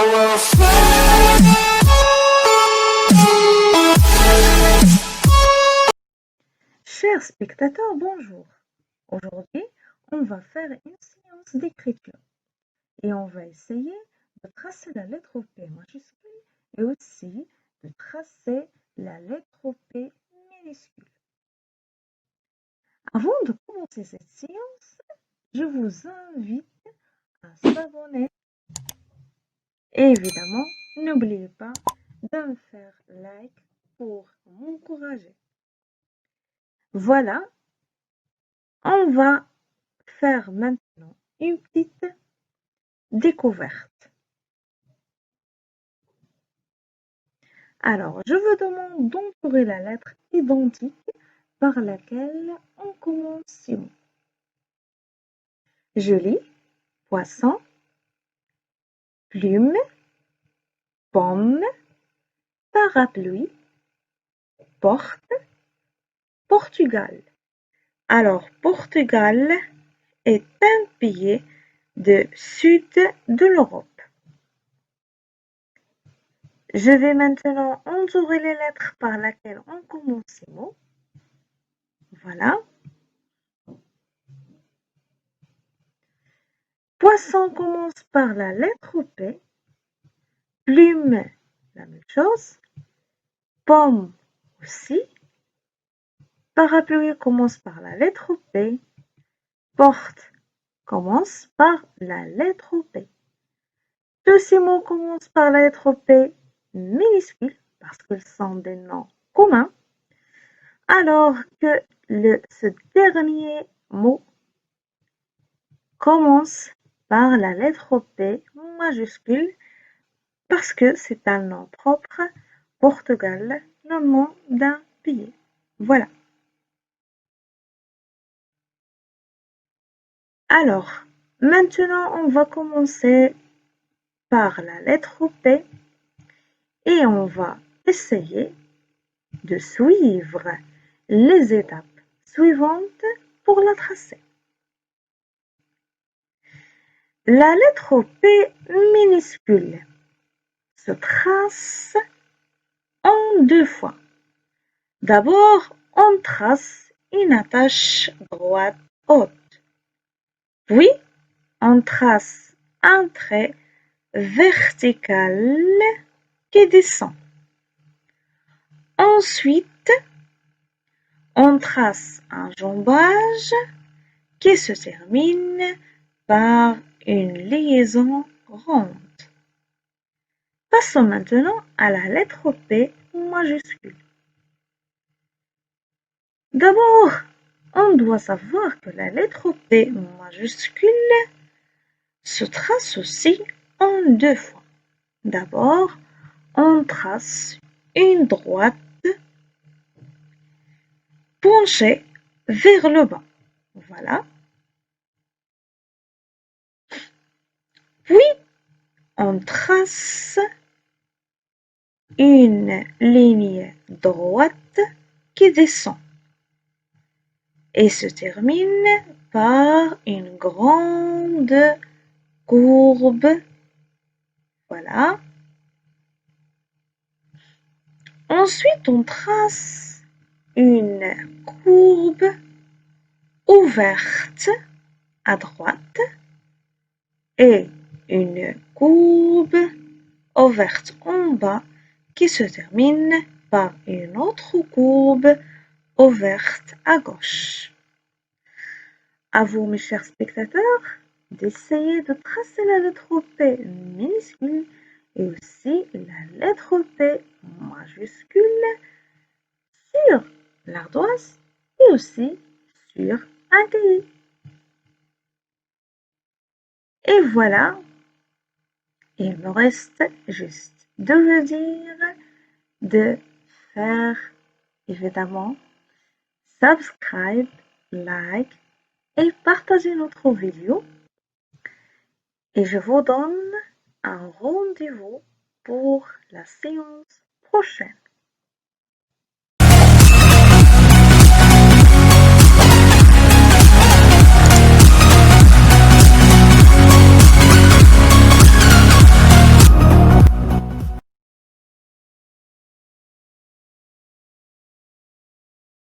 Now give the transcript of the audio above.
will fly. Chers spectateurs, bonjour. Aujourd'hui, on va faire une séance d'écriture et on va essayer de tracer la lettre P majuscule et aussi de tracer la lettre P minuscule. Avant de commencer cette séance, je vous invite à s'abonner et évidemment, n'oubliez pas de me faire like pour m'encourager. Voilà, on va faire maintenant une petite découverte. Alors, je vous demande d'entourer la lettre identique par laquelle on commence ces mots. Je lis poisson, plume, pomme, parapluie, porte, Portugal. Alors, Portugal est un pays du sud de l'Europe. Je vais maintenant entourer les lettres par laquelle on commence ces mots. Voilà. Poisson commence par la lettre P. Plume, la même chose. Pomme aussi. Parapluie commence par la lettre P. Porte commence par la lettre P. Tous ces mots commencent par la lettre P minuscule parce qu'ils sont des noms communs, alors que ce dernier mot commence par la lettre P majuscule parce que c'est un nom propre, Portugal, le nom d'un pays. Voilà. Alors, maintenant, on va commencer par la lettre P et on va essayer de suivre les étapes suivantes pour la tracer. La lettre P minuscule se trace en deux fois. D'abord, on trace une attache droite haute. Puis, on trace un trait vertical qui descend. Ensuite, on trace un jambage qui se termine par une liaison ronde. Passons maintenant à la lettre P majuscule. D'abord, on doit savoir que la lettre P majuscule se trace aussi en deux fois. D'abord, on trace une droite penchée vers le bas. Voilà. Puis, on trace une ligne droite qui descend et se termine par une grande courbe. Voilà. Ensuite, on trace une courbe ouverte à droite et une courbe ouverte en bas qui se termine par une autre courbe ouverte à gauche. À vous, mes chers spectateurs, d'essayer de tracer la lettre P minuscule et aussi la lettre P majuscule sur l'ardoise et aussi sur un cahier. Et voilà, il me reste juste de vous dire de faire évidemment subscribe, like et partager notre vidéo. Et je vous donne un rendez-vous pour la séance prochaine.